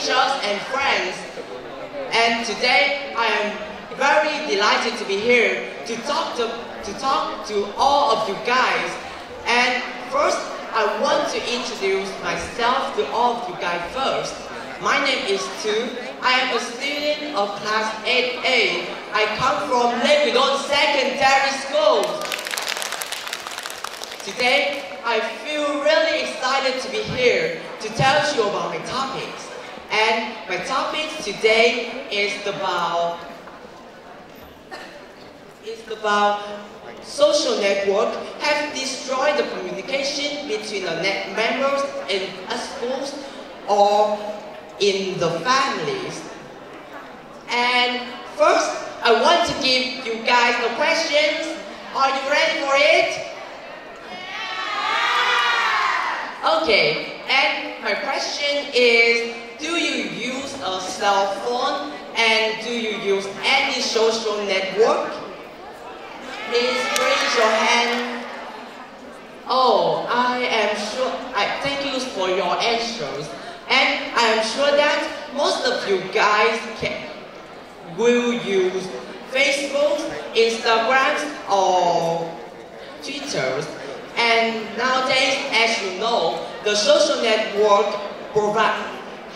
teachers and friends. And today I am very delighted to be here to talk to all of you guys. And first, I want to introduce myself to all of you guys first. My name is Tu. I am a student of class 8A. I come from Leguidon Secondary School. Today, I feel really excited to be here to tell you about my topics. And my topic today is about social network have destroyed the communication between the members in schools or in the families. And first, I want to give you guys the questions. Are you ready for it? Okay, and my question is, do you use a cell phone and do you use any social network? Please raise your hand. Oh, I am sure. Thank you for your answers. And I am sure that most of you guys will use Facebook, Instagram, or Twitter. And nowadays, as you know, the social network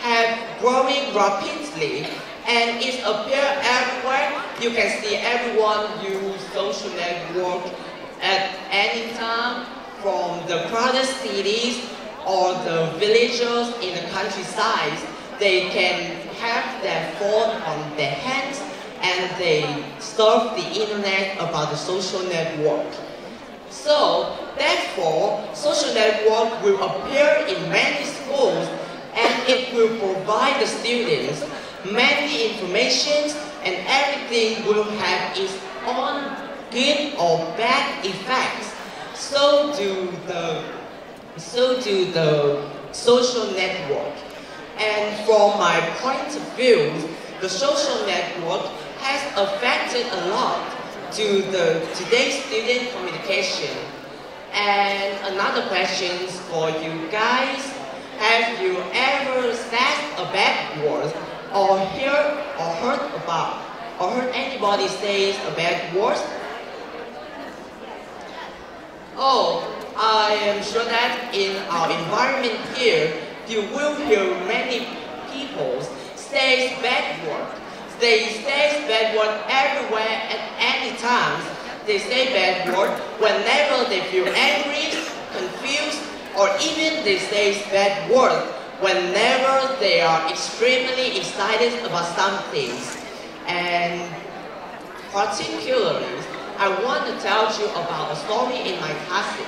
have growing rapidly, and it appears everywhere. You can see everyone use social network at any time, from the crowded cities or the villages in the countryside. They can have their phone on their hands and they surf the internet about the social network. So, therefore, social network will appear in many schools and it will provide the students many information, and everything will have its own good or bad effects. So do the social network. And from my point of view, the social network has affected a lot to today's student communication. And another question for you guys: have you ever said a bad word, or heard anybody say a bad word? Oh, I am sure that in our environment here, you will hear many people say bad words. They say bad words everywhere at any time. They say bad words whenever they feel angry, confused, or even they say bad words whenever they are extremely excited about something. And particularly, I want to tell you about a story in my class.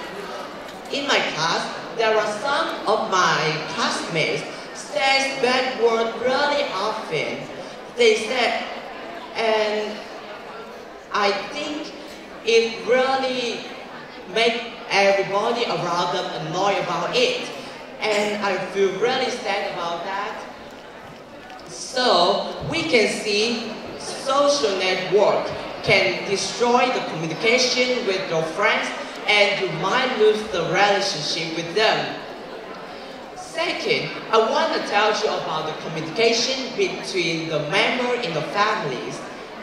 In my class, there are some of my classmates say bad words really often. They said, and I think it really makes everybody around them annoyed about it. And I feel really sad about that. So we can see social network can destroy the communication with your friends and you might lose the relationship with them. Second, I want to tell you about the communication between the members in the families.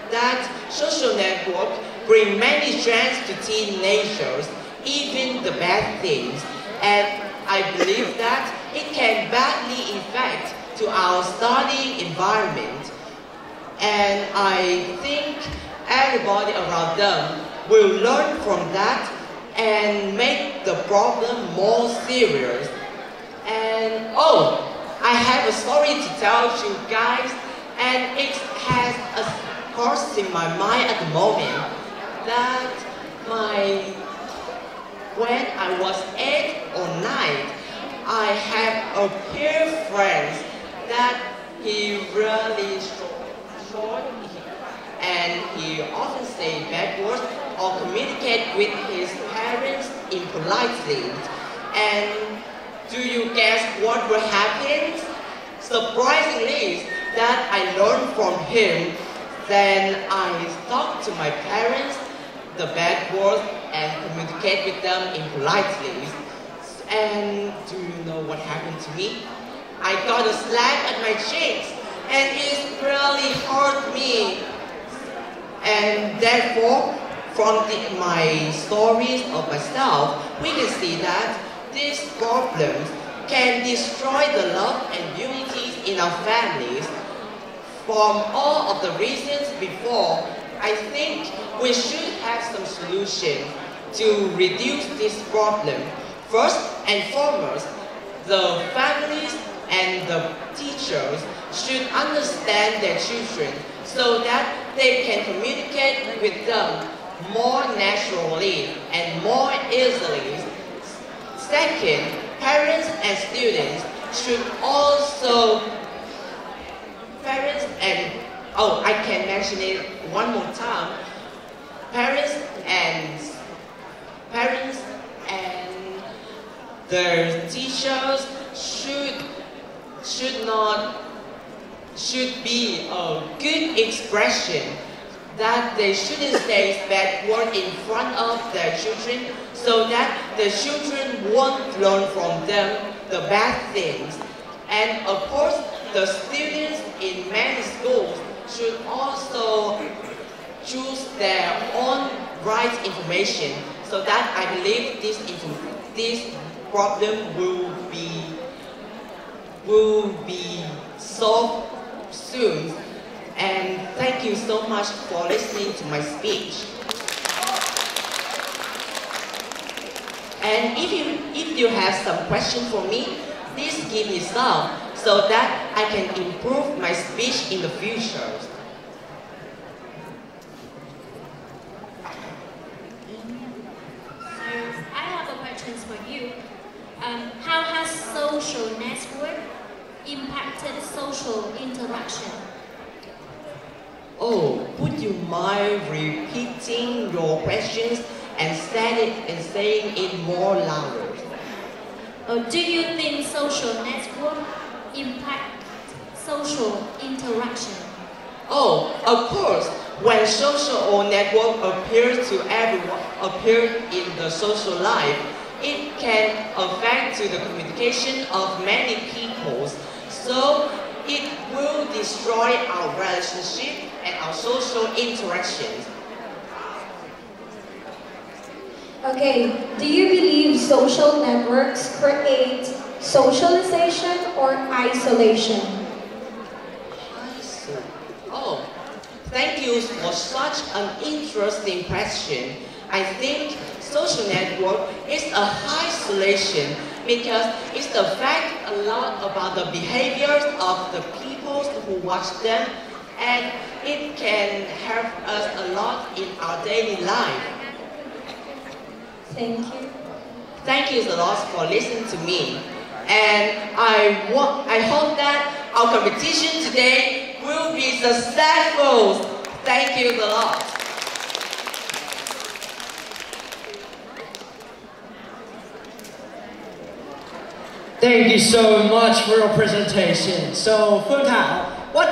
That social network bring many strengths to teenagers, even the bad things. And I believe that it can badly affect to our study environment. And I think everybody around them will learn from that and make the problem more serious. And oh, I have a story to tell you guys, and it has a course in my mind at the moment that when I was 8 or 9, I had a peer friend that he really short and he often say bad words or communicate with his parents impolitely. And do you guess what will happen? Surprisingly, that I learned from him. Then I talk to my parents the bad words and communicate with them impolitely. And do you know what happened to me? I got a slap at my cheeks, and it really hurt me. And therefore, from my stories of myself, we can see that these problems can destroy the love and unity in our families. From all of the reasons before, I think we should have some solution to reduce this problem. First and foremost, the families and the teachers should understand their children so that they can communicate with them more naturally and more easily. Second, parents and students should also, I can mention it one more time, parents and the teachers should be a good expression that they shouldn't say bad word in front of their children so that the children won't learn from them the bad things. And of course, the students in many schools should also choose their own right information so that I believe this problem will be solved soon. And thank you so much for listening to my speech. And if you have some question for me, please give me some so that I can improve my speech in the future. I have a question for you. How has social network impacted social interaction? Oh, would you mind repeating your questions and saying it more louder? Do you think social network impact social interaction? Oh, of course. When social network appears to everyone, in the social life, it can affect to the communication of many people. So it will destroy our relationship and our social interactions. Okay, do you believe social networks create socialization or isolation? Oh, thank you for such an interesting question. I think social network is a isolation because it affects a lot about the behaviors of the people who watch them, and it can help us a lot in our daily life. Thank you. Thank you a lot for listening to me. And I hope that our competition today will be successful. Thank you a lot. Thank you so much for your presentation. So, Feng Tao, what do